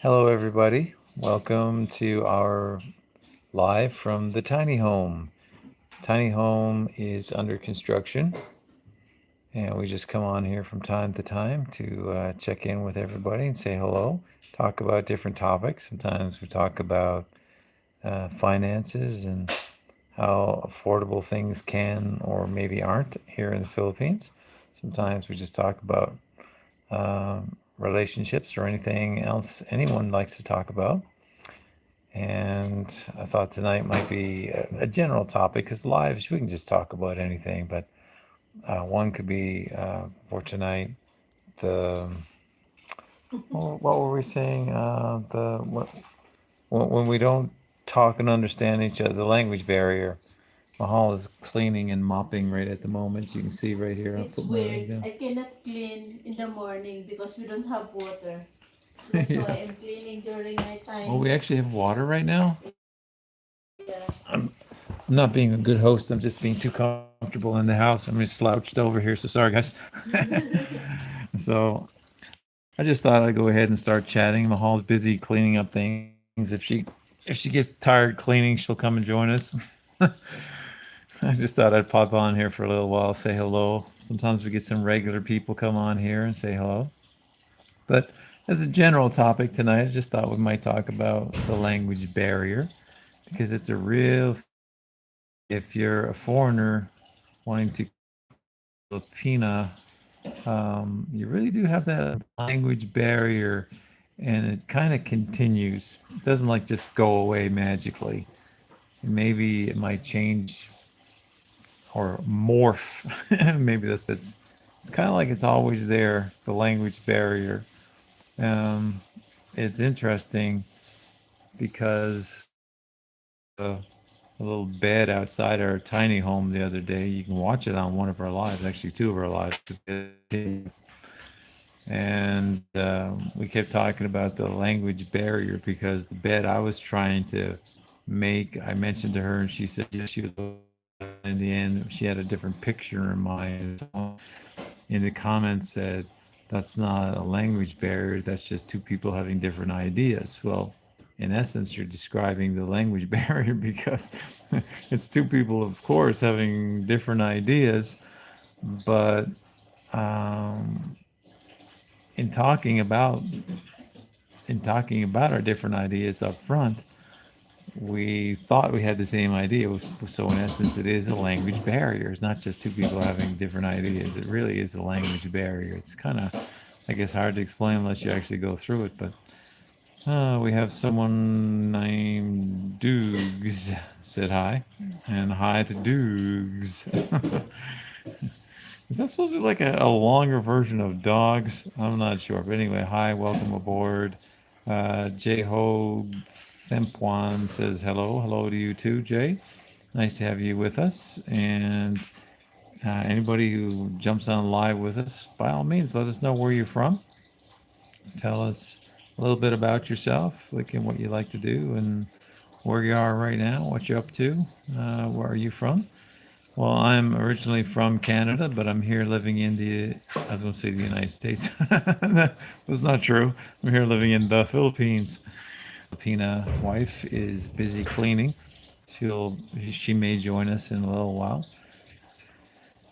Hello, everybody. Welcome to our live from the tiny home. Tiny home is under construction, and we just come on here from time to time to check in with everybody and say hello, talk about different topics. Sometimes we talk about finances and how affordable things can or maybe aren't here in the Philippines. Sometimes we just talk about relationships or anything else anyone likes to talk about. And I thought tonight might be a general topic because lives, we can just talk about anything, but one could be for tonight the, what were we saying? When we don't talk and understand each other, the language barrier. Mahal is cleaning and mopping right at the moment. You can see right here. It's weird. I cannot clean in the morning because we don't have water. That's Yeah. why I'm cleaning during night Oh, time. we actually have water right now? Yeah. I'm not being a good host. I'm just being too comfortable in the house. I'm just slouched over here. So sorry, guys. So I just thought I'd go ahead and start chatting. Mahal's busy cleaning up things. If she gets tired cleaning, she'll come and join us. I just thought I'd pop on here for a little while, say hello. Sometimes we get some regular people come on here and say hello. But as a general topic tonight, I just thought we might talk about the language barrier because it's a real. If you're a foreigner wanting to Filipina, you really do have that language barrier, and it kind of continues. It doesn't like just go away magically. Maybe it might change or morph. Maybe that's. It's kind of like it's always there. The language barrier. Um, it's interesting because a little bed outside our tiny home the other day. You can watch it on one of our lives, actually two of our lives. And we kept talking about the language barrier because the bed I was trying to make, I mentioned to her, and she said yes, she was. In the end, she had a different picture in mind. In the comments said, "That's not a language barrier. That's just two people having different ideas." Well, in essence, you're describing the language barrier because it's two people, of course, having different ideas. But um, in talking about our different ideas up front, we thought we had the same idea. So in essence, it is a language barrier. It's not just two people having different ideas. It really is a language barrier. It's kind of, I guess, hard to explain unless you actually go through it. But we have someone named Doogs said hi, and hi to Doogs. Is that supposed to be like a longer version of dogs? I'm not sure. But anyway, hi, welcome aboard. J-Ho Thempwan says hello. Hello to you too, Jay. Nice to have you with us. And anybody who jumps on live with us, by all means, let us know where you're from. Tell us a little bit about yourself, like and what you like to do, and where you are right now, what you're up to. Where are you from? Well, I'm originally from Canada, but I'm here living in I was going to say the United States. That's not true. I'm here living in the Philippines. Filipina wife is busy cleaning. She may join us in a little while.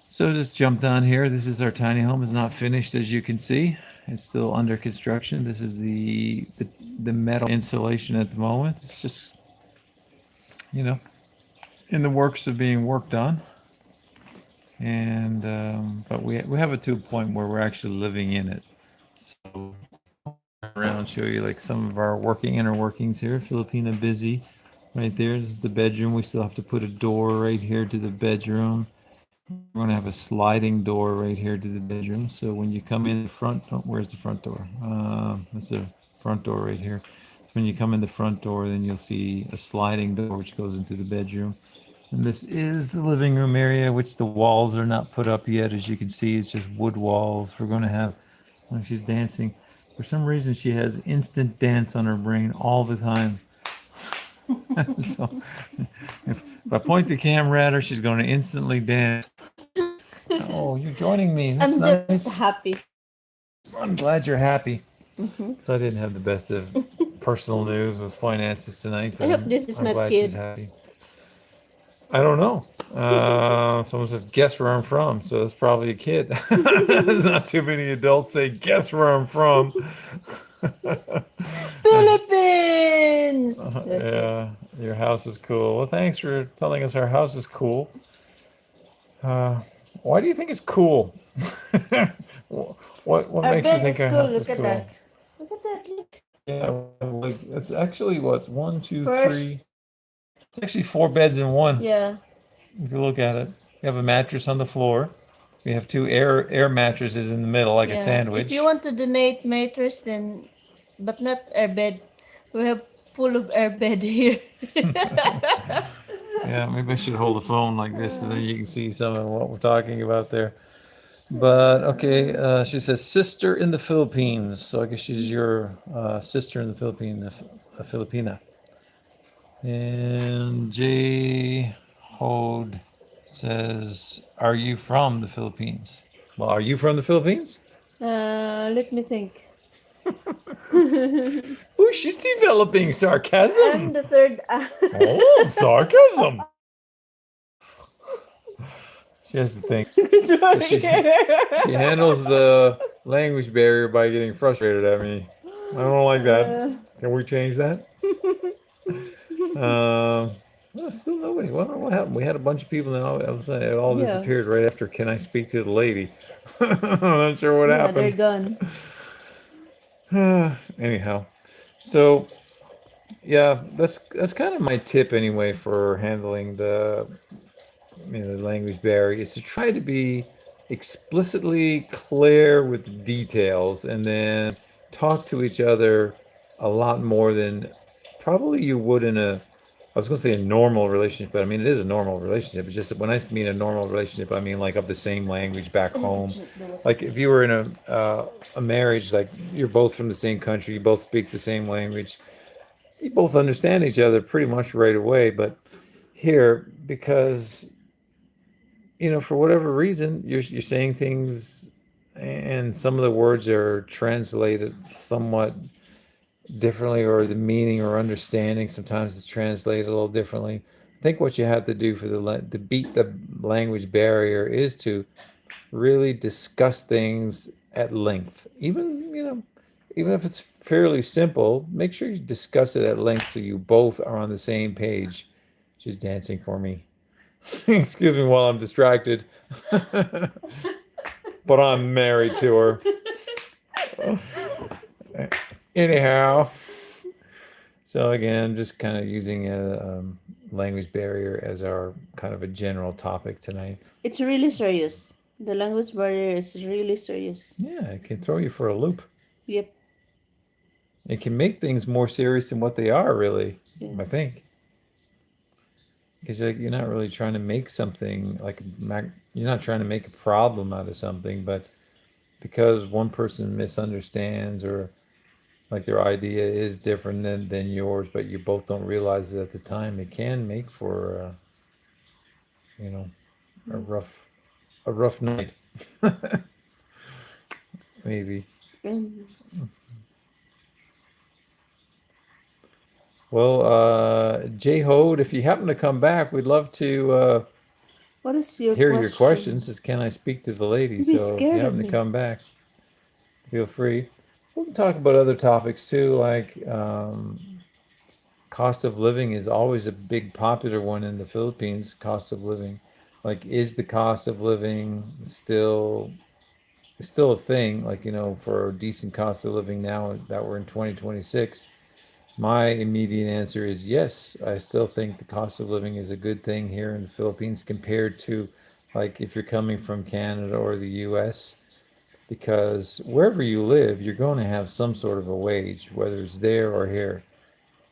So just jumped on here. This is our tiny home. It's not finished, as you can see. It's still under construction. This is the metal insulation at the moment. It's just, you know, in the works of being worked on. And but we have it to a point where we're actually living in it. So around, show you like some of our inner workings here. Filipina busy, right there. This is the bedroom. We still have to put a door right here to the bedroom. We're going to have a sliding door right here to the bedroom. So when you come in the front, oh, where's the front door? That's the front door right here. So when you come in the front door, then you'll see a sliding door which goes into the bedroom. And this is the living room area, which the walls are not put up yet. As you can see, it's just wood walls. We're going to have, when she's dancing, for some reason she has instant dance on her brain all the time. So if I point the camera at her, she's going to instantly dance. Oh, you're joining me. That's I'm nice. just happy. I'm glad you're happy. So I didn't have the best of personal news with finances tonight, I but hope this is I'm not glad kid. she's happy. I don't know. Someone says, guess where I'm from. So it's probably a kid. There's not too many adults say, guess where I'm from. Philippines! That's it. Yeah, your house is cool. Well, thanks for telling us our house is cool. Why do you think it's cool? What Our makes you bed think is our cool. house is Look at cool? that. Look at that. Look. Yeah, like it's actually what, one, two, First, three. It's actually 4 beds in one. yeah. If you look at it, you have a mattress on the floor. We have two air mattresses in the middle, like a Yeah. If sandwich. you want to donate mattress, then, but not our bed. We have full of our bed here. Yeah, maybe I should hold the phone like this so that you can see some of what we're talking about there. But okay, she says sister in the Philippines. So I guess she's your sister in the Philippines, a Filipina. And J Hode says, "Are you from the Philippines?" Well, are you from the Philippines? Let me think. Oh, she's developing I'm sarcasm. the third. Oh, sarcasm. She has to think. So she handles the language barrier by getting frustrated at me. I don't like that. Can we change that? No, still nobody. Well, what happened? We had a bunch of people, and all of a sudden it all Yeah. disappeared right after. Can I speak to the lady? I'm not sure what Yeah, they're happened. gone. Anyhow, so yeah, that's kind of my tip anyway for handling the the language barrier is to try to be explicitly clear with details and then talk to each other a lot more than probably you would in a I was going to say a normal relationship, but I mean it is a normal relationship. It's just that when I mean a normal relationship, I mean like of the same language back home. Like if you were in a marriage, like you're both from the same country, you both speak the same language, you both understand each other pretty much right away. But here, because for whatever reason, you're saying things, and some of the words are translated somewhat differently, or the meaning or understanding sometimes is translated a little differently. I think what you have to do for to beat the language barrier is to really discuss things at length. Even if it's fairly simple, make sure you discuss it at length so you both are on the same page. She's dancing for me. Excuse me while I'm distracted. But I'm married to her. Anyhow, so again, just kind of using a language barrier as our kind of a general topic tonight. It's really serious. The language barrier is really serious. Yeah, it can throw you for a loop. Yep. It can make things more serious than what they are, really, Yeah. I think. Because you're not really trying to make something you're not trying to make a problem out of something, but because one person misunderstands or like their idea is different than yours, but you both don't realize it at the time, it can make for a rough night. Maybe. Mm. Well, Jay Hode, if you happen to come back, we'd love to What is your hear question? your questions. Is can I speak to the lady? You'd be So if scared you of happen to me. come back, feel free. We can talk about other topics too, like cost of living is always a big popular one in the Philippines. Cost of living, like, is the cost of living still a thing? Like, for a decent cost of living now that we're in 2026. My immediate answer is yes. I still think the cost of living is a good thing here in the Philippines compared to, like, if you're coming from Canada or the US, because wherever you live, you're going to have some sort of a wage, whether it's there or here,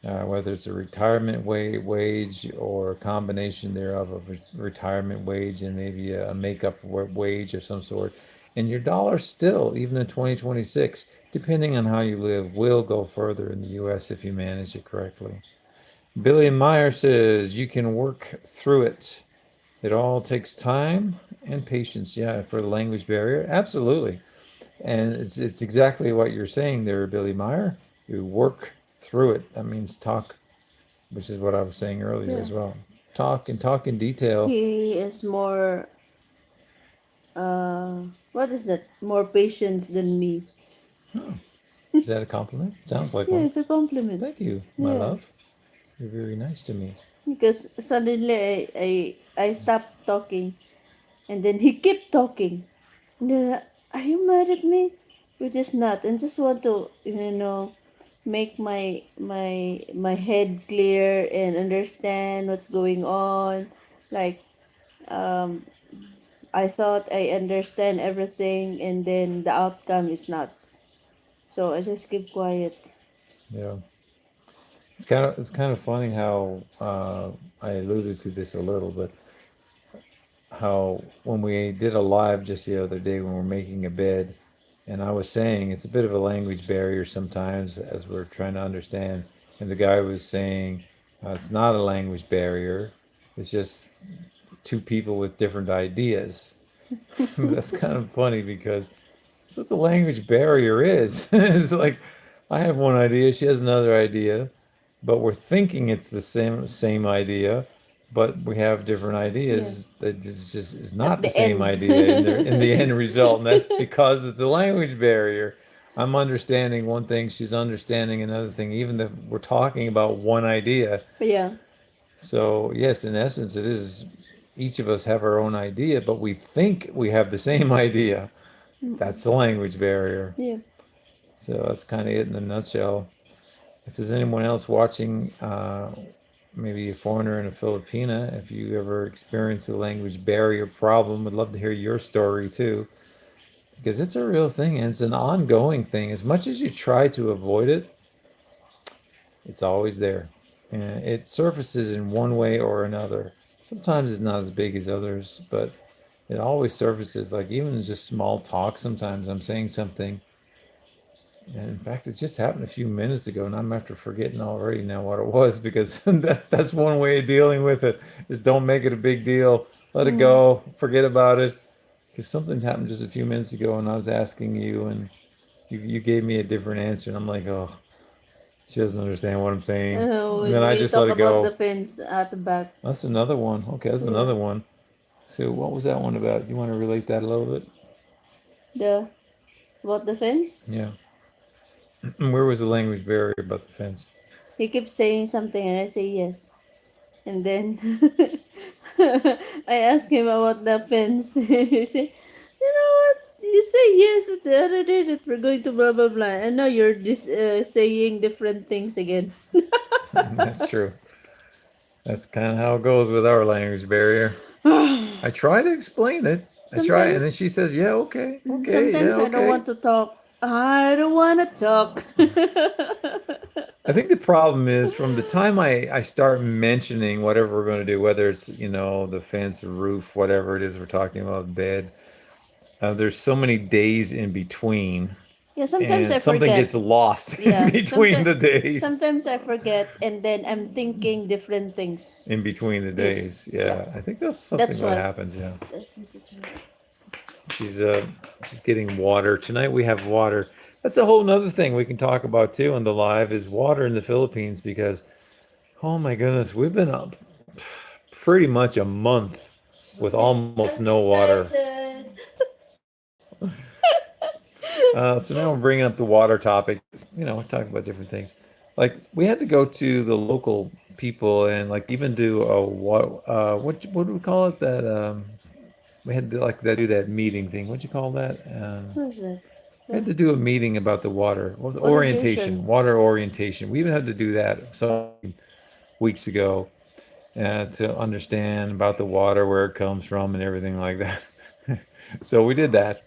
whether it's a retirement wage or a combination thereof of a retirement wage and maybe a makeup wage of some sort. And your dollar still, even in 2026, depending on how you live, will go further in the US if you manage it correctly. Billy Meyer says you can work through it. It all takes time and patience. Yeah, for the language barrier, absolutely. And it's exactly what you're saying there, Billy Meyer. You work through it. That means talk, which is what I was saying earlier Yeah. as well. Talk and talk in detail. He is more, uh, what is that? More patience than me. Is that a compliment? Sounds like Yeah, one. it's a compliment. Thank you, my Yeah. love. You're very nice to me. Because suddenly I stopped talking and then he kept talking. And then, are you mad at me? Which is not. And just want to, make my head clear and understand what's going on. Like, um, I thought I understand everything and then the outcome is not. So I just keep quiet. Yeah. It's kind of funny how I alluded to this a little, but how when we did a live just the other day when we're making a bed, and I was saying it's a bit of a language barrier sometimes as we're trying to understand, and the guy was saying it's not a language barrier, it's just two people with different ideas. That's kind of funny because that's what the language barrier is. It's like I have one idea, she has another idea, but we're thinking it's the same idea, but we have different Yeah. ideas that just is At not the the same end. idea in the end result, and that's because it's a language barrier. I'm understanding one thing, she's understanding another thing, even if we're talking about one idea. Yeah. So yes, in essence, it is each of us have our own idea, but we think we have the same idea. That's the language barrier. Yeah. So that's kind of it in a nutshell. If there's anyone else watching, maybe a foreigner in a Filipina, if you ever experienced a language barrier problem, I'd love to hear your story too, because it's a real thing and it's an ongoing thing. As much as you try to avoid it, it's always there. And it surfaces in one way or another. Sometimes it's not as big as others, but it always surfaces, like even just small talk. Sometimes I'm saying something, and in fact, it just happened a few minutes ago, and I'm after forgetting already now what it was because that's one way of dealing with it is don't make it a big deal. Let it Mm. go, forget about it. Because something happened just a few minutes ago, and I was asking you, and you gave me a different answer, and I'm like, oh, she doesn't understand what I'm saying. And then When I we just let talk it about the go. fence at the back. That's another one. Okay, that's Yeah. another one. So what was that one about? You want to relate that a little bit? The about the fence? Yeah. Where was the language barrier about the fence? He keeps saying something and I say yes. And then I ask him about the fence. He say, you know what? You say yes the other day that we're going to blah blah blah. And now you're saying different things again. That's true. That's kind of how it goes with our language barrier. I try to explain it. I try, and then sometimes she says, "Yeah, okay, okay, yeah, sometimes I don't okay." want to talk. I don't want to talk. I think the problem is from the time I start mentioning whatever we're going to do, whether it's the fence, roof, whatever it is we're talking about, bed. There's so many days in between, Yeah, sometimes and I something forget. gets lost in Yeah, between the days. sometimes I forget and then I'm thinking different things. In between the days, Yes, yeah. yeah, I think that's something That's what why. happens. Yeah. She's she's getting water. Tonight we have water. That's a whole nother thing we can talk about too on the live is water in the Philippines because oh my goodness, we've been up pretty much a month with almost Just no water. excited. So now we're bringing up the water topic. We're talking about different things. Like we had to go to the local people and like even do a what do we call it that we had to like that do that meeting thing. What'd you call that? What is that? We had The to do a meeting about the water. What was it? Orientation, orientation. water orientation. We even had to do that some weeks ago to understand about the water, where it comes from, and everything like that. So we did that,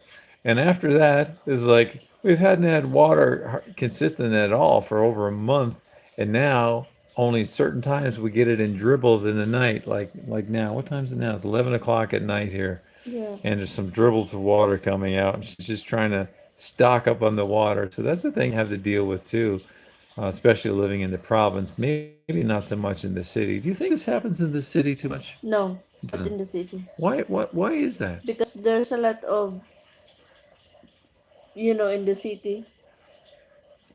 and after that, it's like we've hadn't had water consistent at all for over a month, and now only certain times we get it in dribbles in the night. Like now, what time is it now? It's 11 o'clock at night here Yeah. and there's some dribbles of water coming out. And she's just trying to stock up on the water. So that's the thing you have to deal with too, especially living in the province. Maybe not so much in the city. Do you think this happens in the city too much? No, It not doesn't. in the city. Why? What? Why is that? Because there's a lot of, in the city,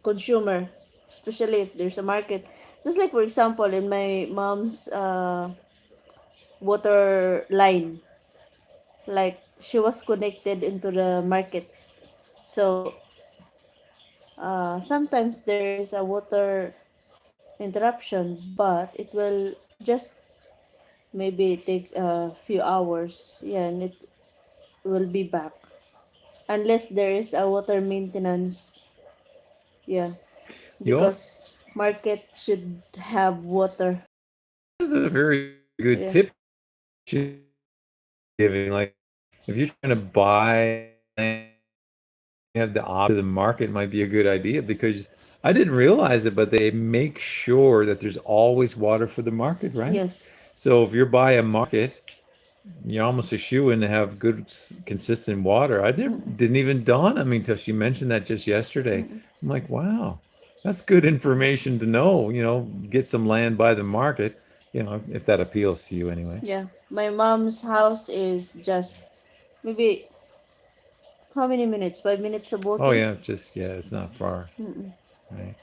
consumer. especially if there's a market. Just like for example, in my mom's water line, like she was connected into the market. So sometimes there is a water interruption, but it will just maybe take a few hours. Yeah, and it will be back unless there is a water maintenance. Yeah, You all, because market should have water. this is a very good Yeah. tip you're giving. Like, if you're trying to buy land, you have the option, the market might be a good idea because I didn't realize it, but they make sure that there's always water for the market, right? Yes. So if you're by a market, you're almost a shoe-in to have good, consistent water. I Mm-mm. didn't even dawn on me until she mentioned that just yesterday. Mm-mm. I'm like, wow, that's good information to know. Get some land by the market. If that appeals to you anyway. Yeah. My mom's house is just maybe how many minutes? 5 minutes of Oh walking. yeah, just yeah, it's not far, Mm-mm. right?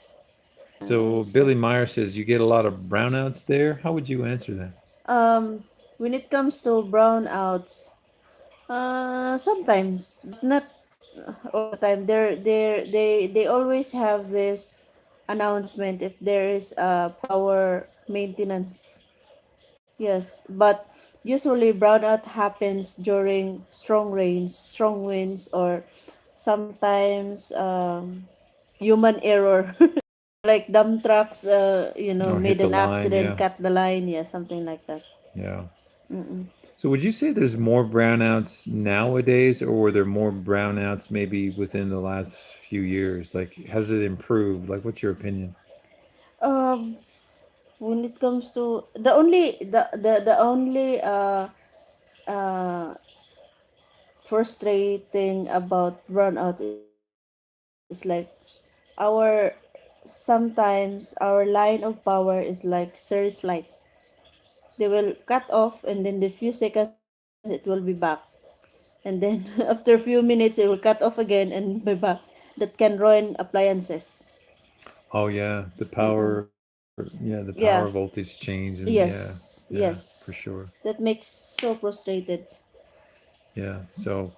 So So Billy Meyer says you get a lot of brownouts there. How would you answer that? um, when it comes to brownouts, sometimes, but not all the time. They always have this announcement if there is a power maintenance. Yes, but usually brownout happens during strong rains, strong winds, or sometimes human error. Like dump trucks, Or hit made the an line? accident, Yeah, cut the line, yeah, something like that. yeah. Mm-mm. So would you say there's more brownouts nowadays, or were there more brownouts maybe within the last few years? Like, has it improved? Like, what's your opinion? Um, when it comes to the only uh frustrating about brownout is like our sometimes our line of power is like series light. They will cut off and then the few seconds it will be back. And then after a few minutes it will cut off again and be back. That can ruin appliances. Oh yeah, the Mm-mm. power, yeah, the Yeah. power voltage change, and yeah, Yes. yeah, for Yes. sure. That makes so frustrated. Yeah. So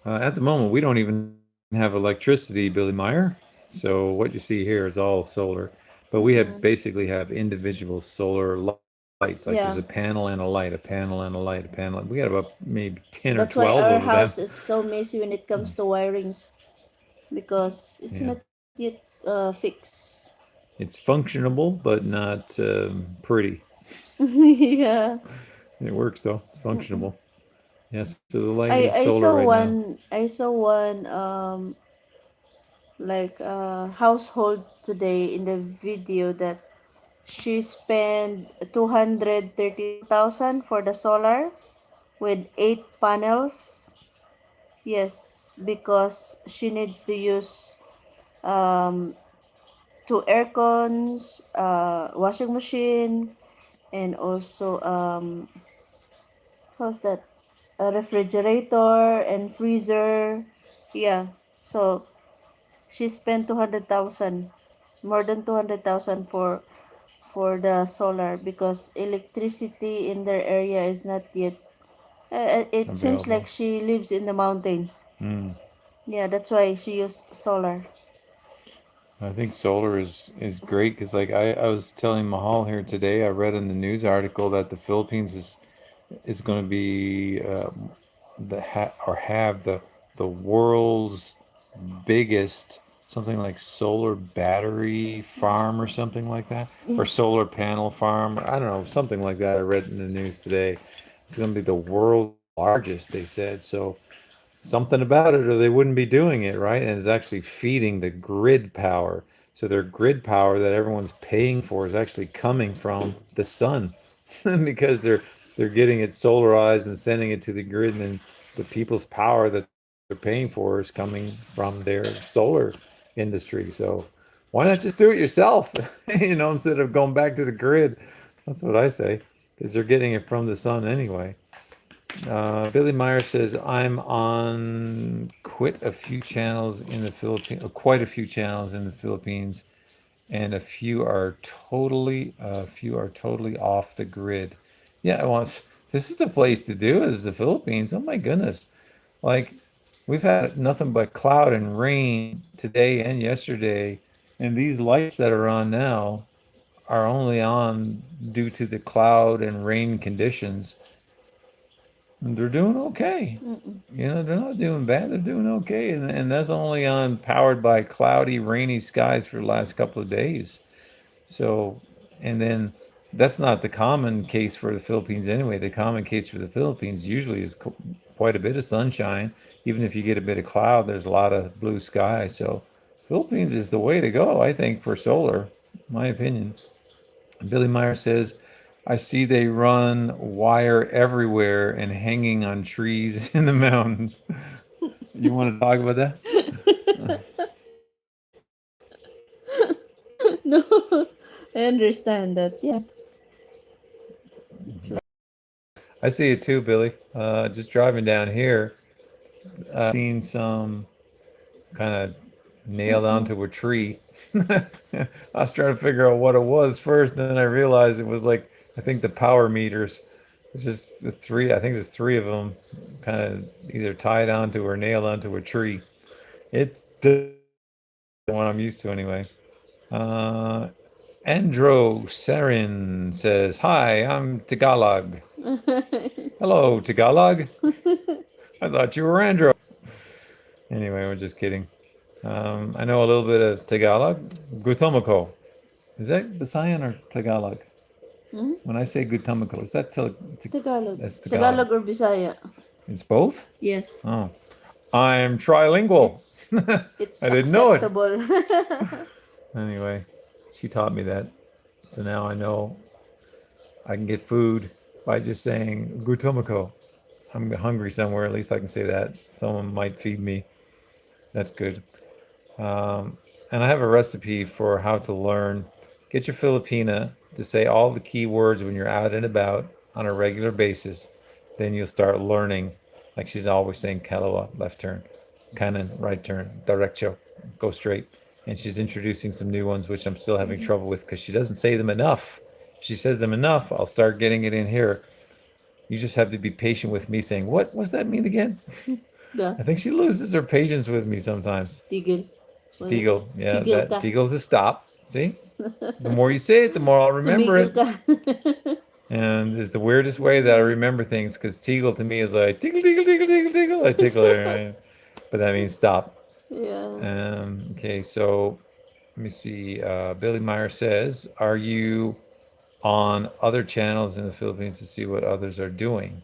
at the moment, we don't even have electricity, Billy Meyer. So what you see here is all solar, but we have Mm-mm. basically have individual solar lights. Like there's Yeah. a panel and a light, a panel and a light, a panel. We got about maybe 10 or That's why 12 our of them. house is so messy when it comes to wirings because it's Yeah. not yet fixed. It's functionable, but not pretty. Yeah. It works though. It's Mm-mm. functionable. Yes. So the light I is I solar saw right now. one I saw one like household today in the video that she spent 232,000 for the solar with 8 panels. Yes, because she needs to use um, two air cons, washing machine, and also how's that? A refrigerator and freezer. Yeah. So she spent 200,000, more than 200,000 for the solar because electricity in their area is not yet. It seems like Available. she lives in the mountain. Mm. Yeah, that's why she used solar. I think solar is great because like I was telling Mahal here today, I read in the news article that the Philippines is going to be or have the world's biggest something like solar battery farm or something like that, or Yeah. solar panel farm. I don't know, something like that. I read in the news today. It's going to be the world's largest, they said. So something about it or they wouldn't be doing it, right? And it's actually feeding the grid power. So their grid power that everyone's paying for is actually coming from the sun because they're getting it solarized and sending it to the grid, and then the people's power that they're paying for is coming from their solar industry. So why not just do it yourself? Instead of going back to the grid. That's what I say, because they're getting it from the sun anyway. Billy Meyer says, I'm on quite a few channels in the Philippines, quite a few channels in the Philippines, and a few are totally off the grid. Yeah, well, this is the place to do it, is the Philippines. Oh my goodness. Like, we've had nothing but cloud and rain today and yesterday, and these lights that are on now are only on due to the cloud and rain conditions. And they're doing okay. Mm-mm. They're not doing bad. They're doing okay, and that's only on powered by cloudy, rainy skies for the last couple of days. So, and then that's not the common case for the Philippines anyway. The common case for the Philippines usually is quite a bit of sunshine. Even if you get a bit of cloud, there's a lot of blue sky. So, Philippines is the way to go, I think, for solar, my opinion. Billy Meyer says, I see they run wire everywhere and hanging on trees in the mountains. You want to talk about that? No, I understand that. Yeah. I see it too, Billy. Just driving down here, seen some kind of nailed Mm-mm. onto a tree. I was trying to figure out what it was first, and then I realized it was like, I think the power meters. It's just the three. I think there's three of them, kind of either tied onto or nailed onto a tree. It's the one I'm used to anyway. Uh, Andro Sarin says, "Hi, I'm Tagalog. Hello, Tagalog. I thought you were Andro." Anyway, we're just kidding. I know a little bit of Tagalog. Gutomako. Is that Visayan or Tagalog? Hmm? When I say Gutomako, is that Tagalog. that's Tagalog? Tagalog or Bisaya. It's both? Yes. Oh. I'm trilingual. It's I didn't know it. acceptable. Anyway, she taught me that. So now I know I can get food by just saying Gutomako. I'm hungry somewhere, at least I can say that. Someone might feed me. That's good. And I have a recipe for how to learn. Get your Filipina to say all the key words when you're out and about on a regular basis. Then you'll start learning. Like she's always saying, kalawa, left turn, kanan, right turn, derecho, go straight. And she's introducing some new ones, which I'm still having trouble with because she doesn't say them enough. If she says them enough, I'll start getting it in here. You just have to be patient with me saying, what does that mean again? Yeah. I think she loses her patience with me sometimes. Tigil. Tigil, yeah, Tigil that ka. tigil's a stop. See, the more you say it, the more I'll remember Tumigil it. ka. And it's the weirdest way that I remember things because tigil to me is like tickle, tickle, tickle, tickle, tickle. I tickle her, right? But that means stop. Yeah. Okay, so let me see. Billy Meyer says, "Are you on other channels in the Philippines to see what others are doing?"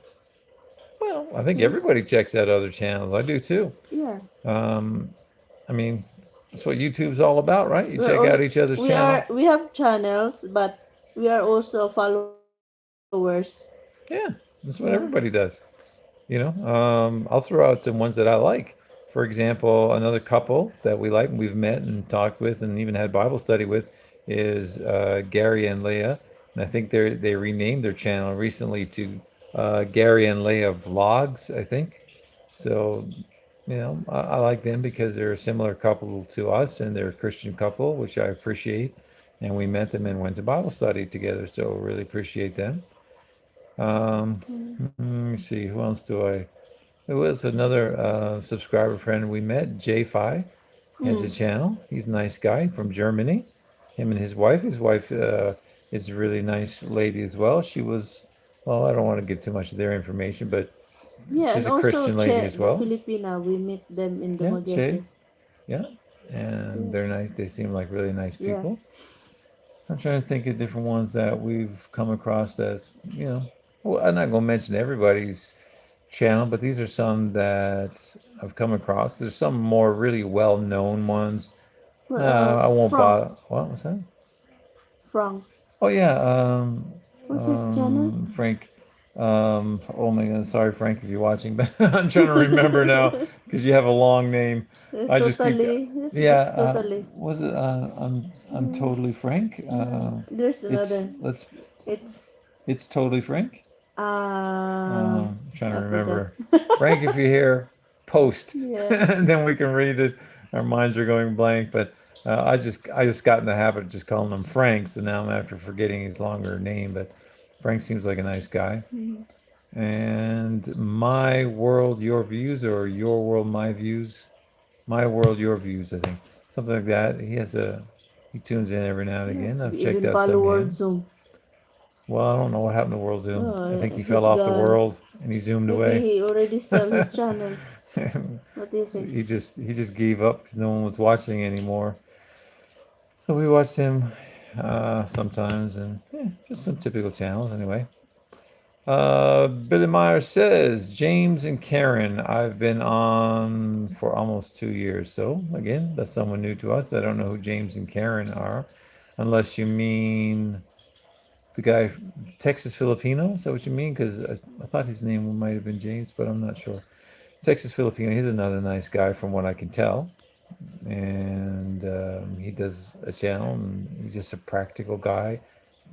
Well, I think Hmm? everybody checks out other channels. I do too. Yeah. I mean, that's what YouTube's all about, right? You We're check all, out each other's channel. we have channels, but we are also followers. Yeah, that's what Yeah. everybody does. I'll throw out some ones that I like. For example, another couple that we like and we've met and talked with and even had Bible study with is Gary and Leah. And I think they renamed their channel recently to Gary and Leah Vlogs, I think. So, I like them because they're a similar couple to us and they're a Christian couple, which I appreciate. And we met them and went to Bible study together, so really appreciate them. Let me see, who else do I? There was another subscriber friend we met, J5, has a Mm. channel. He's a nice guy from Germany. Him and his wife. His wife is a really nice lady as well. She was, well, I don't want to give too much of their information, but Yeah, she's and a also Christian lady Che, as the well. Filipina, we meet them in Yeah, Che. Dumaguete. Yeah, and Yeah. they're nice. They seem like really nice Yeah. people. I'm trying to think of different ones that we've come across that, well, I'm not going to mention everybody's channel, but these are some that I've come across. There's some more really well-known ones. I won't Frank. bother. What was that? Frank. Oh yeah, What's his channel? Frank. Oh my God, sorry Frank if you're watching, but I'm trying to remember now because you have a long name. I just keep. Totally. Yeah, It's totally. was it? I'm totally Frank. There's It's another. let's. It's It's totally Frank. I'm trying to I forgot. remember. Frank, if you're here, post, Yeah. and then we can read it. Our minds are going blank, but I just got in the habit of just calling him Frank, so now I'm after forgetting his longer name, but Frank seems like a nice guy. Mhm. And my world, your views, or your world, my views, my world, your views. I think something like that. He tunes in every now and Yeah, again. I've we checked even out follow some of World him. Zoom. Well, I don't know what happened to World Zoom. I think he fell He's off the gone. world and he zoomed Maybe away. he already sell his channel. What do you So think? he just gave up because no one was watching anymore. So we watched him sometimes, and just some typical channels anyway. Billy Meyer says, James and Karen, I've been on for almost 2 years. So, again, that's someone new to us. I don't know who James and Karen are, unless you mean the guy, Texas Filipino. Is that what you mean? Because I thought his name might have been James, but I'm not sure. Texas Filipino, he's another nice guy from what I can tell. And he does a channel, and he's just a practical guy,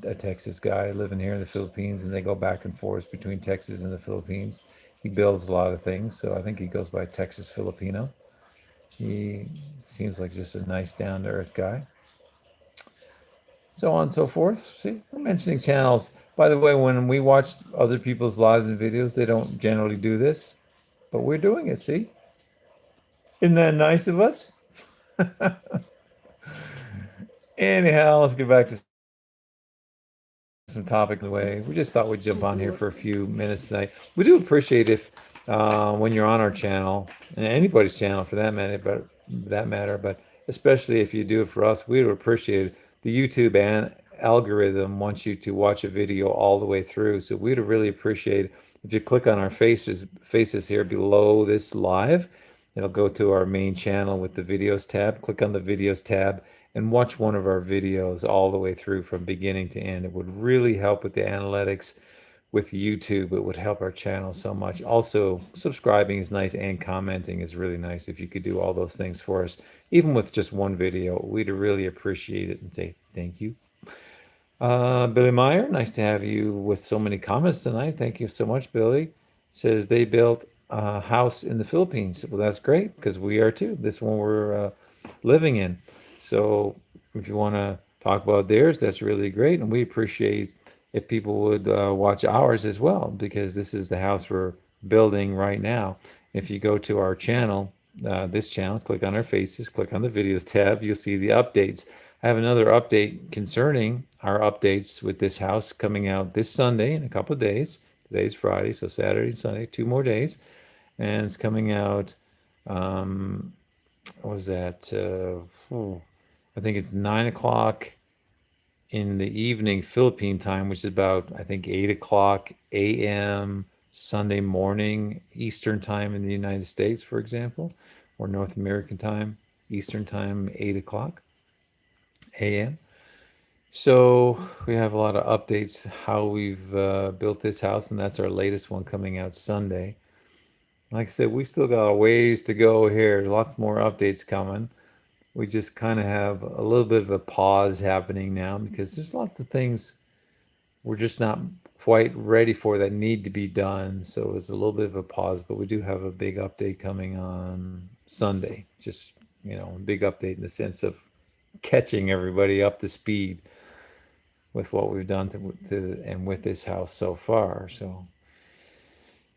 a Texas guy living here in the Philippines, and they go back and forth between Texas and the Philippines. He builds a lot of things, so I think he goes by Texas Filipino. He seems like just a nice, down to earth guy. So on and so forth. See, we're mentioning channels. By the way, when we watch other people's lives and videos, they don't generally do this, but we're doing it. See, isn't that nice of us? Anyhow, let's get back to some topic in the way. We just thought we'd jump on here for a few minutes tonight. We do appreciate if when you're on our channel, and anybody's channel for that matter, but especially if you do it for us, we would appreciate it. The YouTube and algorithm wants you to watch a video all the way through, so we'd really appreciate if you click on our faces here below this live. It'll go to our main channel with the videos tab. Click on the videos tab and watch one of our videos all the way through from beginning to end. It would really help with the analytics with YouTube. It would help our channel so much. Also, subscribing is nice and commenting is really nice. If you could do all those things for us, even with just one video, we'd really appreciate it and say thank you. Billy Meyer, nice to have you with so many comments tonight. Thank you so much, Billy. Says they built a house in the Philippines. Well, that's great because we are too. This one we're living in. So if you want to talk about theirs, that's really great. And we appreciate if people would watch ours as well because this is the house we're building right now. If you go to our channel, this channel, click on our faces, click on the videos tab, you'll see the updates. I have another update concerning our updates with this house coming out this Sunday in a couple of days. Today's Friday, so Saturday and Sunday, 2 more days. And it's coming out, what was that? I think it's 9 o'clock in the evening Philippine time, which is about, I think, 8 o'clock a.m. Sunday morning Eastern time in the United States, for example, or North American time, Eastern time, 8 o'clock a.m. So we have a lot of updates how we've built this house, and that's our latest one coming out Sunday. Like I said, we still got a ways to go here. Lots more updates coming. We just kind of have a little bit of a pause happening now because there's lots of things we're just not quite ready for that need to be done. So it's a little bit of a pause, but we do have a big update coming on Sunday. Just, a big update in the sense of catching everybody up to speed with what we've done and with this house so far. So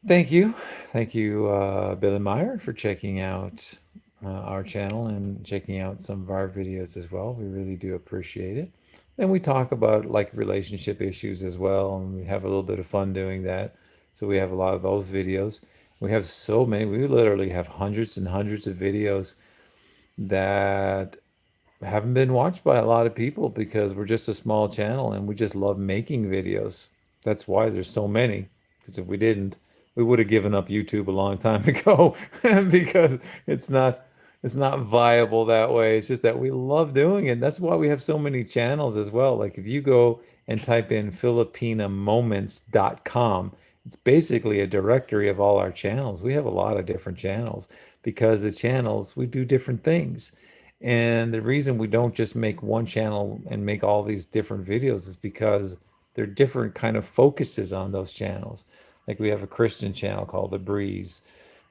thank you, Billy Meyer, for checking out our channel and checking out some of our videos as well. We really do appreciate it. And we talk about like relationship issues as well, and we have a little bit of fun doing that. So we have a lot of those videos. We have so many. We literally have hundreds and hundreds of videos that haven't been watched by a lot of people because we're just a small channel and we just love making videos. That's why there's so many. Because if we didn't, we would have given up YouTube a long time ago because it's not viable that way. It's just that we love doing it. That's why we have so many channels as well. Like if you go and type in filipinamoments.com, it's basically a directory of all our channels. We have a lot of different channels because the channels we do different things. And the reason we don't just make one channel and make all these different videos is because they're different kind of focuses on those channels. Like we have a Christian channel called The Breeze.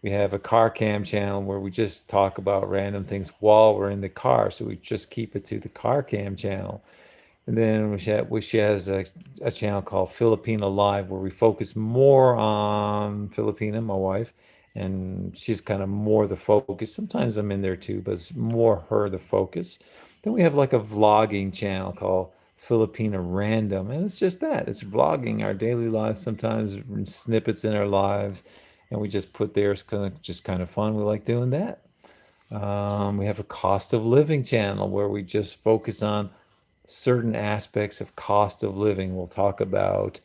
We have a car cam channel where we just talk about random things while we're in the car. So we just keep it to the car cam channel. And then she has a channel called Filipina Live where we focus more on Filipina, my wife, and she's kind of more the focus. Sometimes I'm in there too, but it's more her the focus. Then we have like a vlogging channel called Filipina Random, and it's just that. It's vlogging our daily lives, sometimes snippets in our lives, and we just put there. It's kind of fun. We like doing that. We have a cost of living channel where we just focus on certain aspects of cost of living. We'll talk about,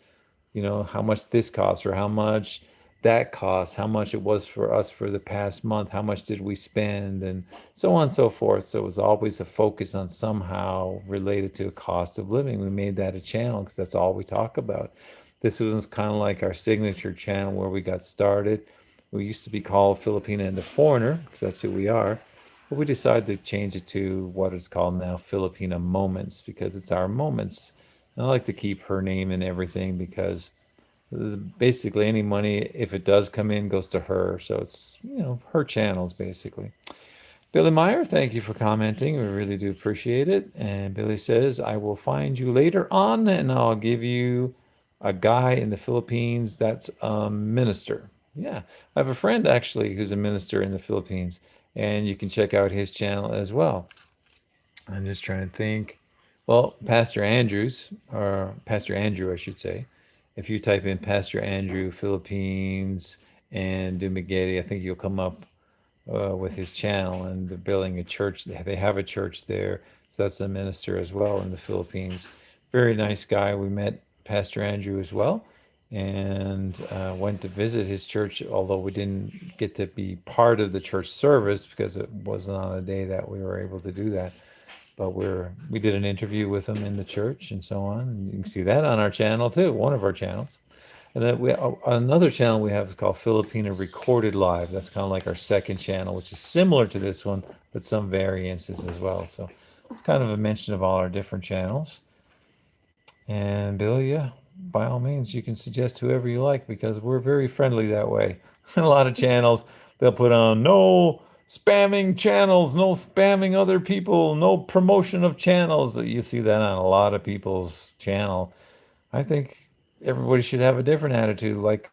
how much this costs or how much that costs, how much it was for us for the past month, how much did we spend, and so on and so forth. So it was always a focus on somehow related to a cost of living. We made that a channel because that's all we talk about. This was kind of like our signature channel where we got started. We used to be called Filipina and the Foreigner because that's who we are. But we decided to change it to what is called now Filipina Moments because it's our moments. And I like to keep her name in everything because basically any money, if it does come in, goes to her. So it's, her channels basically. Billy Meyer, thank you for commenting. We really do appreciate it. And Billy says, I will find you later on and I'll give you a guy in the Philippines that's a minister. Yeah, I have a friend actually who's a minister in the Philippines, and you can check out his channel as well. I'm just trying to think. Well, Pastor Andrews, or Pastor Andrew, I should say. If you type in Pastor Andrew Philippines and Dumaguete, I think you'll come up with his channel, and they're building a church. They have a church there, so that's a minister as well in the Philippines. Very nice guy. We met Pastor Andrew as well, and went to visit his church. Although we didn't get to be part of the church service because it wasn't on a day that we were able to do that. But we did an interview with him in the church and so on. And you can see that on our channel too, one of our channels. And then another channel we have is called Filipina Recorded Live. That's kind of like our second channel, which is similar to this one, but some variances as well. So it's kind of a mention of all our different channels. And Bill, yeah, by all means, you can suggest whoever you like because we're very friendly that way. A lot of channels, they'll put on no spamming channels, no spamming other people, no promotion of channels. You see that on a lot of people's channel. I think everybody should have a different attitude, like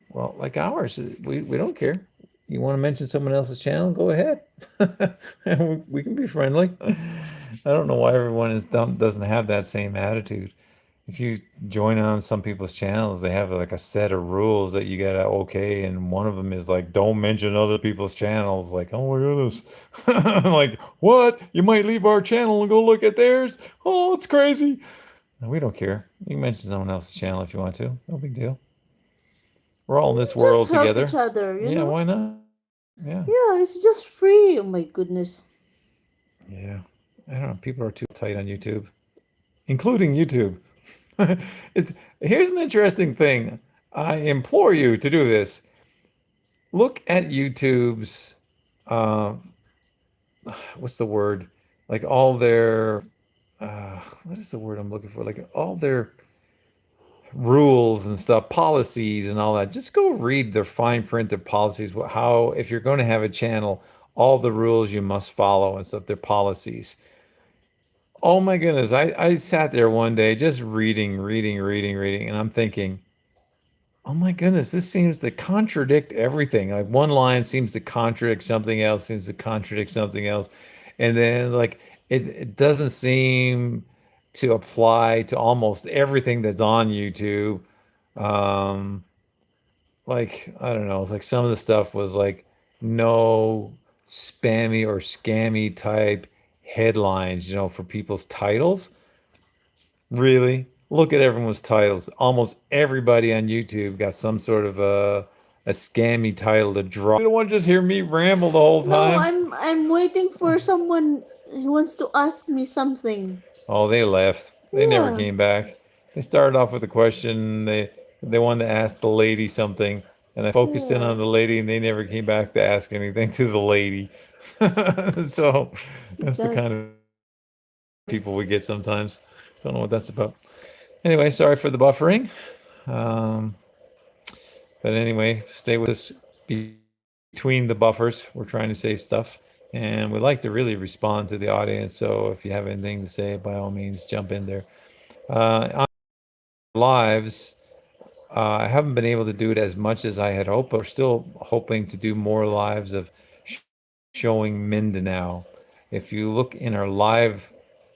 ours. We don't care. You want to mention someone else's channel? Go ahead. We can be friendly. I don't know why everyone doesn't have that same attitude. If you join on some people's channels, they have like a set of rules that you gotta okay, and one of them is like, don't mention other people's channels. Like, oh my goodness, like what? You might leave our channel and go look at theirs. Oh, it's crazy. No, we don't care. You can mention someone else's channel if you want to. No big deal. We're all in this Just world help together. each other, Yeah, why not? Yeah. Yeah, it's just free. Oh my goodness. Yeah. I don't know. People are too tight on YouTube, including YouTube. Here's an interesting thing. I implore you to do this. Look at YouTube's, uh, what's the word? Like all their, what is the word I'm looking for? Like all their rules and stuff, policies and all that. Just go read their fine print, their policies, how, if you're going to have a channel, all the rules you must follow and stuff, their policies. Oh my goodness. I sat there one day just reading, and I'm thinking, oh my goodness, this seems to contradict everything. Like one line seems to contradict something else, seems to contradict something else. And then like it doesn't seem to apply to almost everything that's on YouTube. Um, like, I don't know, it's like some of the stuff was like no spammy or scammy type headlines, for people's titles. Really? Look at everyone's titles. Almost everybody on YouTube got some sort of a scammy title to drop. You don't want to just hear me ramble the whole No, time? I'm waiting for someone who wants to ask me something. Oh, they left. They never Yeah. came back. They started off with a question. They wanted to ask the lady something, and I focused in Yeah. on the lady, and they never came back to ask anything to the lady. So that's the That kind of people we get sometimes. Don't know what that's about. Anyway, sorry for the buffering. Um, but anyway, stay with us. Be between the buffers, we're trying to say stuff, and we like to really respond to the audience. So if you have anything to say, by all means, jump in there. On lives, I haven't been able to do it as much as I had hoped, but we're still hoping to do more lives of showing Mindanao. If you look in our live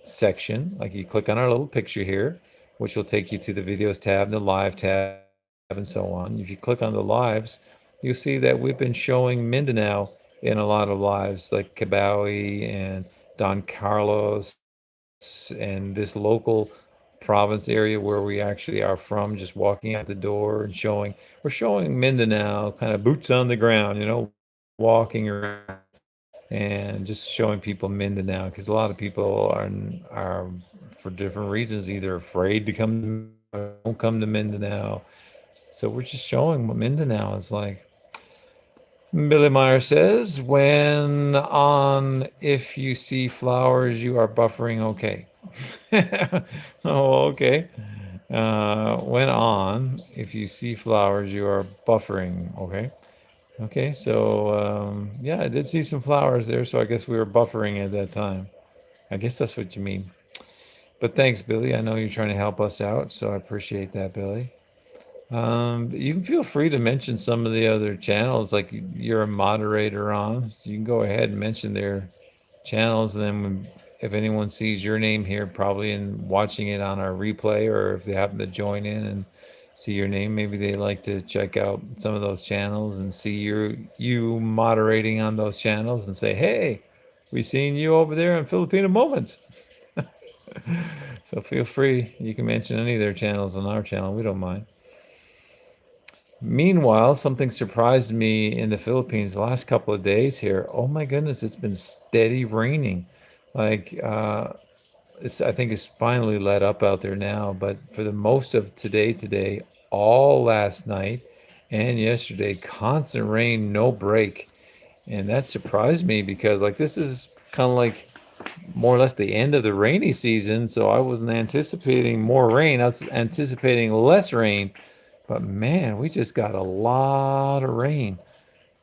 section, like you click on our little picture here, which will take you to the videos tab, the live tab, and so on. If you click on the lives, you'll see that we've been showing Mindanao in a lot of lives, like Cabawi and Don Carlos and this local province area where we actually are from, just walking out the door and we're showing Mindanao, kind of boots on the ground, walking around and just showing people Mindanao, because a lot of people are for different reasons either afraid to come, won't come to Mindanao. So we're just showing what Mindanao is like. Billy Meyer says, when on if you see flowers, you are buffering okay. Oh, okay. When on if you see flowers, you are buffering okay. Okay, so yeah, I did see some flowers there, so I guess we were buffering at that time. I guess that's what you mean. But thanks, Billy. I know you're trying to help us out, so I appreciate that, Billy. You can feel free to mention some of the other channels, like you're a moderator on. So you can go ahead and mention their channels, and then if anyone sees your name here, probably in watching it on our replay, or if they happen to join in and see your name, maybe they like to check out some of those channels and see you moderating on those channels and say, "Hey, we seen you over there on Filipino Moments." So feel free. You can mention any of their channels on our channel. We don't mind. Meanwhile, something surprised me in the Philippines the last couple of days here. Oh my goodness, it's been steady raining. Like, I think it's finally let up out there now, but for the most of today, all last night and yesterday, constant rain, no break. And that surprised me because, like, this is kind of like more or less the end of the rainy season, so I wasn't anticipating more rain. I was anticipating less rain. But man, we just got a lot of rain.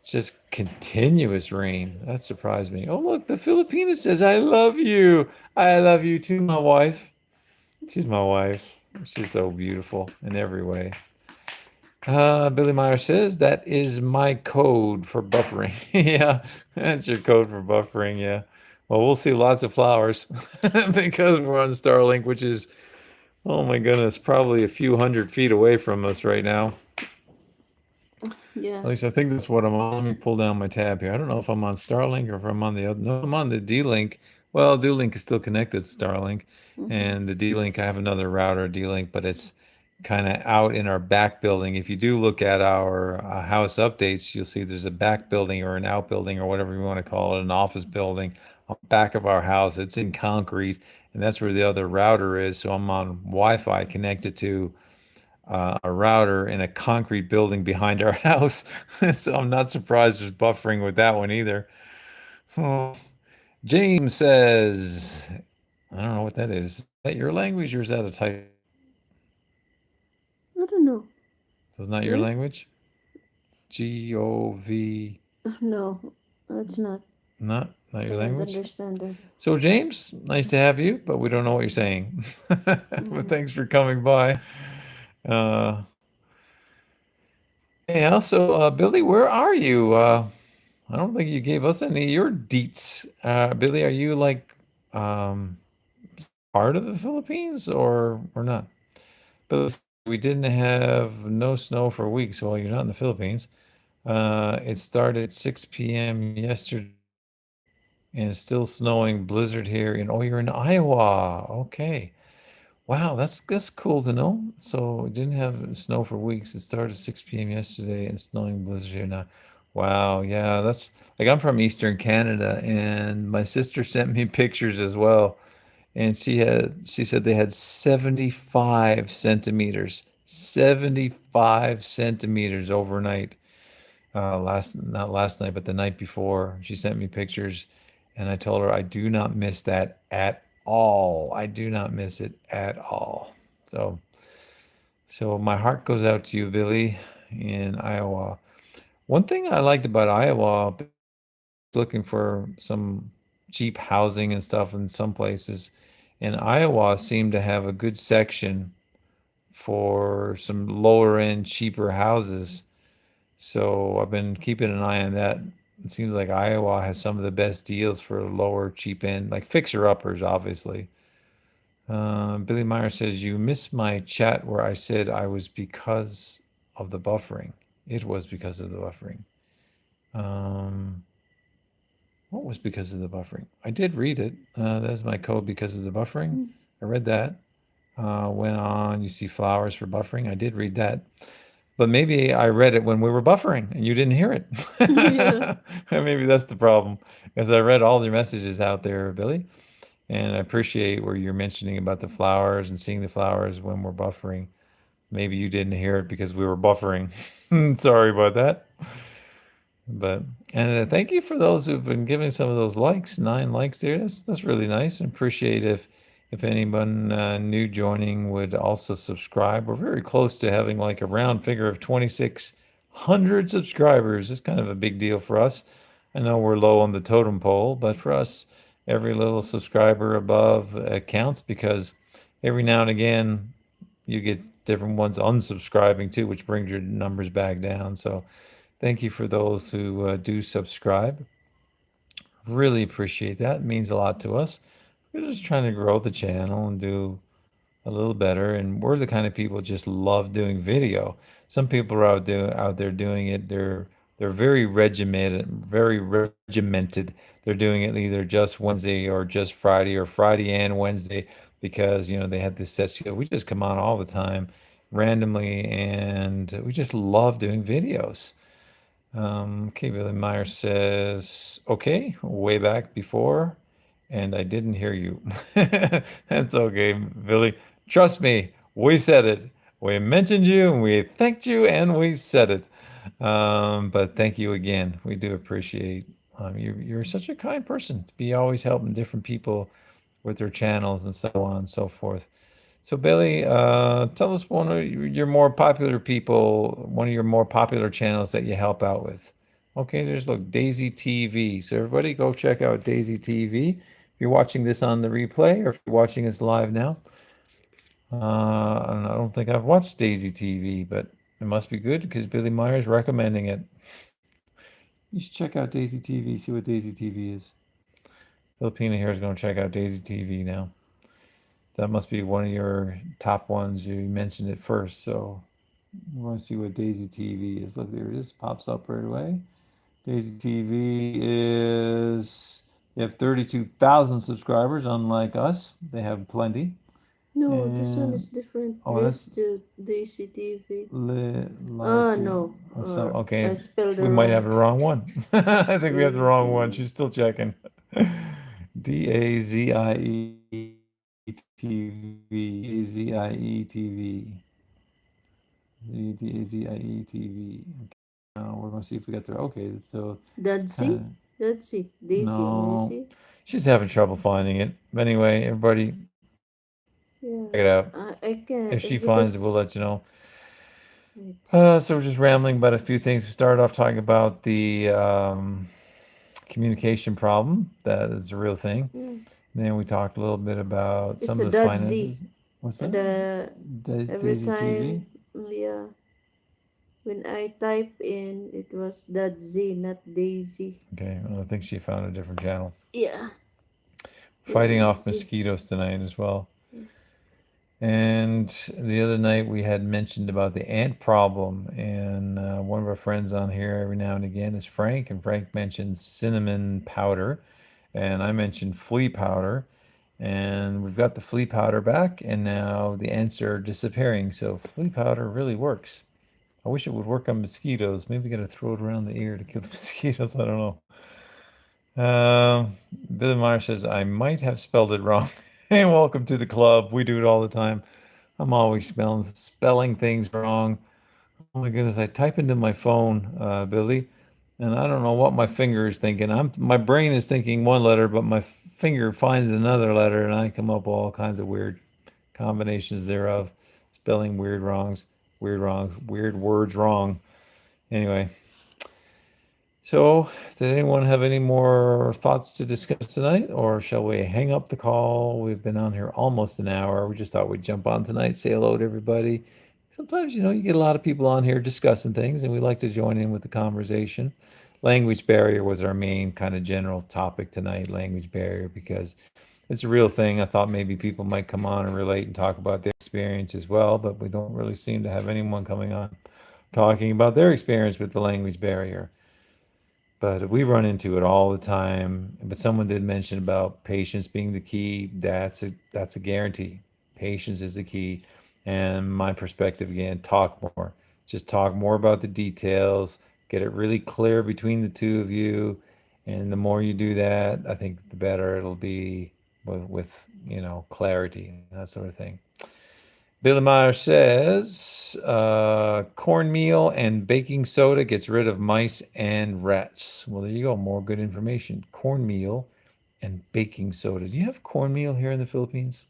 Just continuous rain. That surprised me. Oh, look, the Filipina says, I love you. I love you too, my wife. She's my wife. She's so beautiful in every way. Billy Meyer says, that is my code for buffering. Yeah, that's your code for buffering. Yeah. Well, we'll see lots of flowers because we're on Starlink, which is, oh my goodness, probably a few 100 feet away from us right now. Yeah. At least I think that's what I'm on. Let me pull down my tab here. I don't know if I'm on Starlink or if I'm on the other. No, I'm on the D-Link. Well, D-Link is still connected to Starlink. Mm-hmm. And the D-Link, I have another router, D-Link, but it's kind of out in our back building. If you do look at our house updates, you'll see there's a back building or an outbuilding or whatever you want to call it, an office building on the back of our house. It's in concrete, and that's where the other router is. So I'm on Wi-Fi connected to a router in a concrete building behind our house. So I'm not surprised there's buffering with that one either. Oh. James says, I don't know what that is. Is that your language or is that a type? I don't know. So it's not your Yeah? language? GOV, No, it's not. not I your don't language? understand it. So James, nice to have you, but we don't know what you're saying. But Mm. thanks for coming by. Uh, yeah, so Billy, where are you? I don't think you gave us any of your deets. Billy, are you like um, part of the Philippines or not? But we didn't have no snow for weeks. Well, you're not in the Philippines. It started 6 p.m. yesterday and it's still snowing blizzard here in, oh, you're in Iowa. Okay. Wow, that's cool to know. So we didn't have snow for weeks. It started 6 p.m. yesterday and snowing blizzard here now. Wow, yeah, that's like I'm from Eastern Canada and my sister sent me pictures as well. And she said they had 75 centimeters. 75 centimeters overnight. Not last night, but the night before. She sent me pictures and I told her I do not miss that at all. I do not miss it at all. So my heart goes out to you, Billy, in Iowa. One thing I liked about Iowa, looking for some cheap housing and stuff in some places, and Iowa seemed to have a good section for some lower end, cheaper houses. So I've been keeping an eye on that. It seems like Iowa has some of the best deals for lower, cheap end, like fixer uppers, obviously. Billy Meyer says, "You missed my chat where I said I was because of the buffering. It was because of the buffering. Um, what was because of the buffering? I did read it. That's my code because of the buffering. Mm. I read that. Went on, you see flowers for buffering. I did read that. But maybe I read it when we were buffering and you didn't hear it. Yeah. Maybe that's the problem. Because I read all the messages out there, Billy. And I appreciate where you're mentioning about the flowers and seeing the flowers when we're buffering. Maybe you didn't hear it because we were buffering. Sorry about that. But and thank you for those who've been giving some of those likes. 9 likes there. That's really nice. And appreciate if anyone new joining would also subscribe. We're very close to having like a round figure of 2,600 subscribers. It's kind of a big deal for us. I know we're low on the totem pole, but for us, every little subscriber above counts because every now and again you get different ones unsubscribing too, which brings your numbers back down. So thank you for those who do subscribe. Really appreciate that. It means a lot to us. We're just trying to grow the channel and do a little better. And we're the kind of people just love doing video. Some people are out there doing it. They're very regimented, very regimented. They're doing it either just Wednesday or just Friday or Friday and Wednesday because they have this set schedule. We just come on all the time randomly and we just love doing videos. Okay, Billy Meyer says, okay, way back before, and I didn't hear you. That's okay, Billy. Trust me, we said it. We mentioned you, and we thanked you, and we said it. But thank you again. We do appreciate you're such a kind person to be always helping different people with their channels and so on and so forth. So Billy, tell us one of your more popular people, one of your more popular channels that you help out with. Okay, there's look Daisy TV. So everybody go check out Daisy TV. If you're watching this on the replay or if you're watching us live now, and I don't think I've watched Daisy TV, but it must be good because Billy Meyer's recommending it. You should check out Daisy TV, see what Daisy TV is. Filipina here is going to check out Daisy TV now. That must be one of your top ones. You mentioned it first, so we want to see what Daisy TV is. Look, there it is. Pops up right away. Daisy TV is they have 32,000 subscribers, unlike us. They have plenty. No, this one And is different. oh, This that's to the CTV. live to. No. So I okay, spelled it we might have wrong. the wrong one. I think we have the wrong one. Daisy. She's still checking. DAZIE TV, AZIE TV, DAZIE TV. Now we're gonna see if we got there. Okay, so it's kind Dadsy? of Dadsy. Daisy. no. Daisy. She's having trouble finding it. But anyway, everybody Yeah. check it out. I If can't she finds it, we'll because let you know. wait. So we're just rambling about a few things. We started off talking about the communication problem. That is a real thing. Yeah. Then we talked a little bit about It's some a of the finances. Dadsy. What's that? The every Daisy TV? time yeah. When I type in it was Dadsy, not Daisy. Okay, well, I think she found a different channel. Yeah. Fighting off Daisy. mosquitoes tonight as well. And the other night we had mentioned about the ant problem, and one of our friends on here every now and again is Frank, and Frank mentioned cinnamon powder, and I mentioned flea powder, and we've got the flea powder back, and now the ants are disappearing. So flea powder really works. I wish it would work on mosquitoes. Maybe we gotta throw it around the ear to kill the mosquitoes. I don't know. Billy Meyer says, I might have spelled it wrong. Hey, welcome to the club. We do it all the time. I'm always spelling things wrong. Oh my goodness, I type into my phone, Billy, and I don't know what my finger is thinking. My brain is thinking one letter, but my finger finds another letter, and I come up with all kinds of weird combinations thereof, spelling weird words wrong. Anyway, So, did anyone have any more thoughts to discuss tonight, or shall we hang up the call? We've been on here almost an hour. We just thought we'd jump on tonight, say hello to everybody. Sometimes, you get a lot of people on here discussing things, and we like to join in with the conversation. Language barrier was our main kind of general topic tonight, language barrier, because it's a real thing. I thought maybe people might come on and relate and talk about their experience as well, but we don't really seem to have anyone coming on talking about their experience with the language barrier. But we run into it all the time. But someone did mention about patience being the key. That's a guarantee. Patience is the key. And my perspective again, talk more. Just talk more about the details. Get it really clear between the two of you. And the more you do that, I think the better it'll be with clarity and that sort of thing. Billy Meyer says cornmeal and baking soda gets rid of mice and rats. Well, there you go. More good information. Cornmeal and baking soda. Do you have cornmeal here in the Philippines?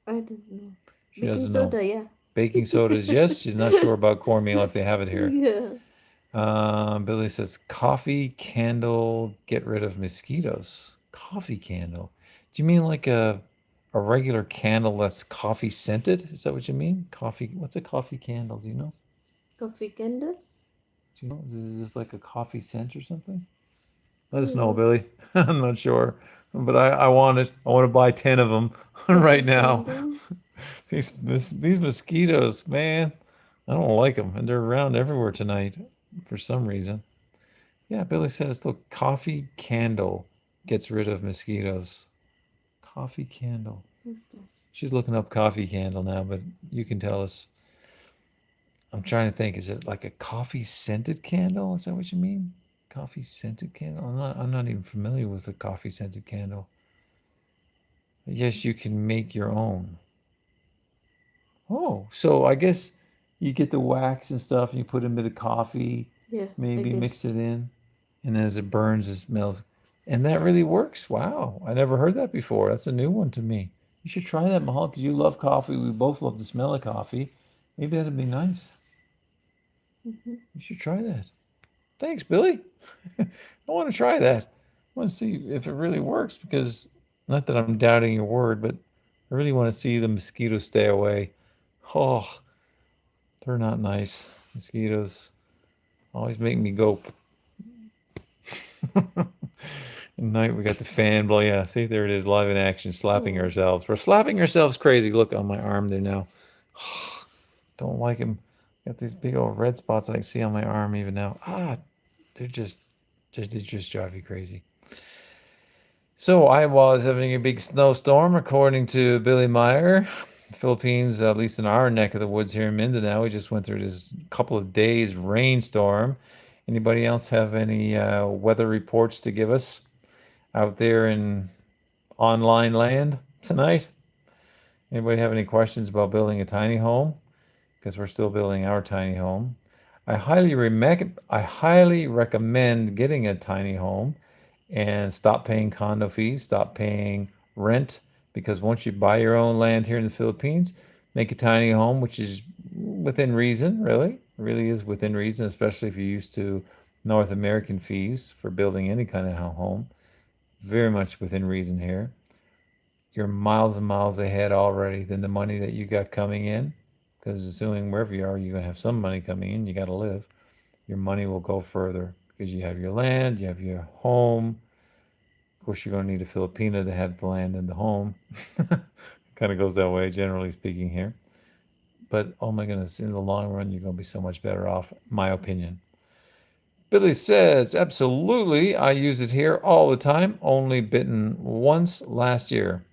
I don't know. She Baking doesn't know. soda, yeah. Baking soda is yes. She's not sure about cornmeal if they have it here. Yeah. Billy says coffee candle get rid of mosquitoes. Coffee candle. Do you mean like a regular candle that's coffee scented? Is that what you mean? Coffee. What's a coffee candle? Do you know? Coffee candle? Do you know? Is this like a coffee scent or something? Let us know, No. Billy. I'm not sure, but I want it. I want to buy 10 of them right Coffee now. candle? These mosquitoes, man, I don't like them, and they're around everywhere tonight for some reason. Yeah, Billy says the coffee candle gets rid of mosquitoes. Coffee candle. She's looking up coffee candle now, but you can tell us. I'm trying to think. Is it like a coffee scented candle? Is that what you mean? Coffee scented candle? I'm not even familiar with a coffee scented candle. Yes, you can make your own. Oh, so I guess you get the wax and stuff and you put it into the coffee, Yeah, I maybe guess. mix it in, and as it burns, it smells. And that really works. Wow. I never heard that before. That's a new one to me. You should try that, Mahal, because you love coffee. We both love the smell of coffee. Maybe that'd be nice. Hmm. You should try that. Thanks, Billy. I want to try that. I want to see if it really works because not that I'm doubting your word, but I really want to see the mosquitoes stay away. Oh, they're not nice. Mosquitoes always make me go. At night we got the fan blowing. Yeah, see, there it is, live in action, slapping Oh. ourselves. We're slapping ourselves crazy. Look on my arm there now. Don't like him. Got these big old red spots I can see on my arm even now. They're just, they just drive you crazy. So I was having a big snowstorm, according to Billy Meyer. Philippines, at least in our neck of the woods here in Mindanao, we just went through this couple of days rainstorm. Anybody else have any weather reports to give us out there in online land tonight? Anybody have any questions about building a tiny home? Because we're still building our tiny home. I highly recommend getting a tiny home and stop paying condo fees, stop paying rent, because once you buy your own land here in the Philippines, make a tiny home, which is within reason, really. It really is within reason, especially if you're used to North American fees for building any kind of home. Very much within reason here. You're miles and miles ahead already than the money that you got coming in, because assuming wherever you are, you're going to have some money coming in, you got to live. Your money will go further because you have your land, you have your home. Of course, you're going to need a Filipina to have the land and the home. Kind of goes that way, generally speaking, here. But oh my goodness, in the long run, you're going to be so much better off, my opinion. Billy says, absolutely. I use it here all the time, only bitten once last year.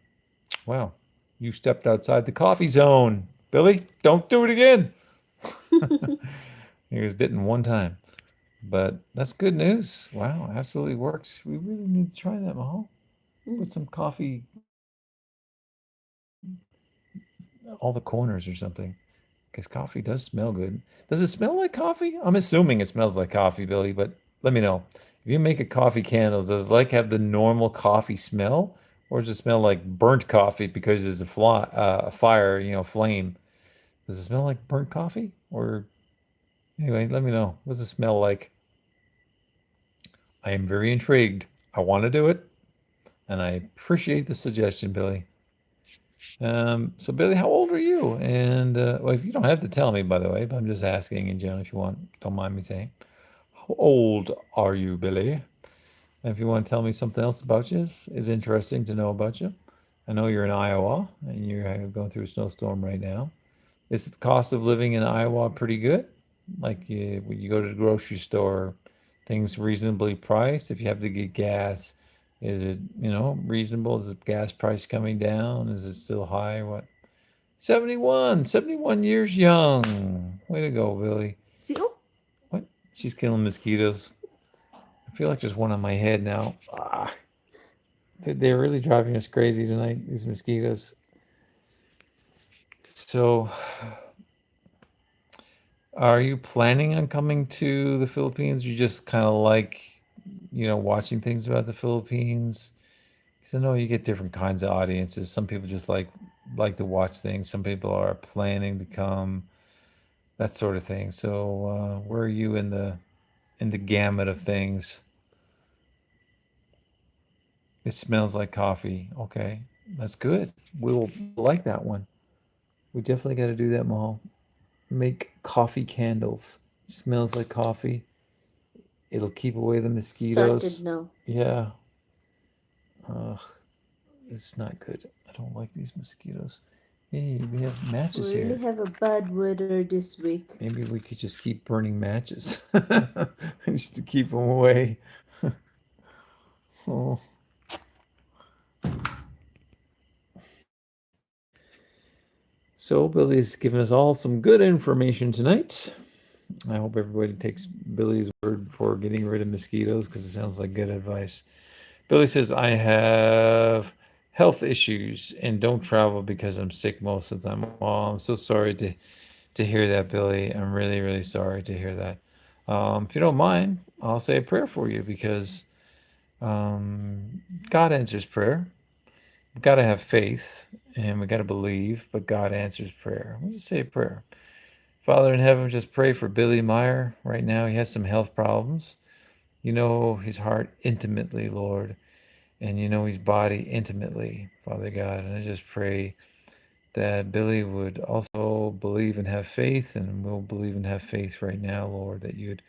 Wow, you stepped outside the coffee zone. Billy, don't do it again. He was bitten one time. But that's good news. Wow, absolutely works. We really need to try that, Mahal. Put some coffee all the corners or something. Because coffee does smell good. Does it smell like coffee? I'm assuming it smells like coffee, Billy, but let me know. If you make a coffee candle, does it like have the normal coffee smell? Or does it smell like burnt coffee because there's a fire, flame? Does it smell like burnt coffee? Or anyway, let me know. What does it smell like? I am very intrigued. I want to do it, and I appreciate the suggestion, Billy. So Billy, how old are you? And well, you don't have to tell me, by the way, but I'm just asking in general if you want. Don't mind me saying. How old are you, Billy? And if you want to tell me something else about you, is interesting to know about you. I know you're in Iowa and you're going through a snowstorm right now. Is the cost of living in Iowa pretty good? Like when you go to the grocery store, things reasonably priced. If you have to get gas, is it, reasonable? Is the gas price coming down? Is it still high? What? 71 years young. Way to go, Billy. See, oh, What? She's killing mosquitoes. I feel like there's one on my head now. They're really driving us crazy tonight, these mosquitoes. So, are you planning on coming to the Philippines? You just kind of like, watching things about the Philippines? Because I know you get different kinds of audiences. Some people just like to watch things. Some people are planning to come, that sort of thing. So, where are you in the gamut of things? It smells like coffee. Okay, that's good. We'll like that one. We definitely got to do that, Mahal. Make coffee candles. Smells like coffee. It'll keep away the started mosquitoes. now. Yeah. It's not good. I don't like these mosquitoes. Hey, we have matches We really here. have a bad weather this week. Maybe we could just keep burning matches just to keep them away. Oh. So Billy's given us all some good information tonight. I hope everybody takes Billy's word for getting rid of mosquitoes because it sounds like good advice. Billy says, I have health issues and don't travel because I'm sick most of the time. Oh, I'm so sorry to hear that, Billy. I'm really, really sorry to hear that. If you don't mind, I'll say a prayer for you because God answers prayer. We've got to have faith and we got to believe, but God answers prayer. We'll just say a prayer. Father in heaven, just pray for Billy Meyer right now. He has some health problems. You know his heart intimately, Lord, and you know his body intimately, Father God. And I just pray that Billy would also believe and have faith, and will believe and have faith right now, Lord, that you'd,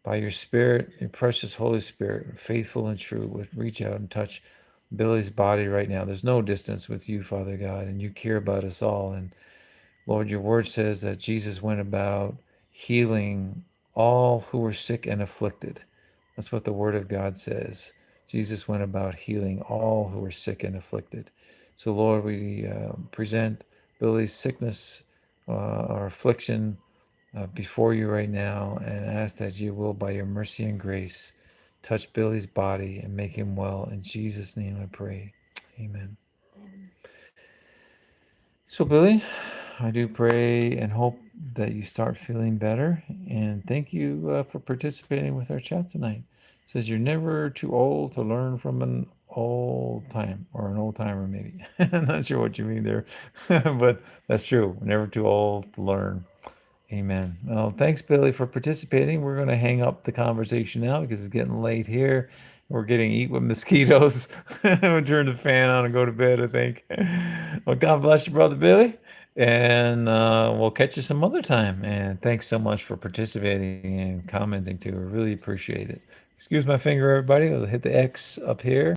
by your Spirit, your precious Holy Spirit, faithful and true, would reach out and touch Billy's body right now. There's no distance with you, Father God, and you care about us all. And Lord, your word says that Jesus went about healing all who were sick and afflicted. That's what the word of God says. Jesus went about healing all who were sick and afflicted. So, Lord, we present Billy's sickness or affliction before you right now and ask that you will, by your mercy and grace, touch Billy's body and make him well. In Jesus' name I pray. Amen. So, Billy, I do pray and hope that you start feeling better. And thank you for participating with our chat tonight. It says you're never too old to learn from an old time or an old timer, maybe. I'm not sure what you mean there, but that's true. Never too old to learn. Amen. Well, thanks, Billy, for participating. We're going to hang up the conversation now because it's getting late here. We're getting eat with mosquitoes. We'll turn the fan on and go to bed, I think. Well, God bless you, Brother Billy. And we'll catch you some other time. And thanks so much for participating and commenting too. I really appreciate it. Excuse my finger, everybody. I'll hit the X up here.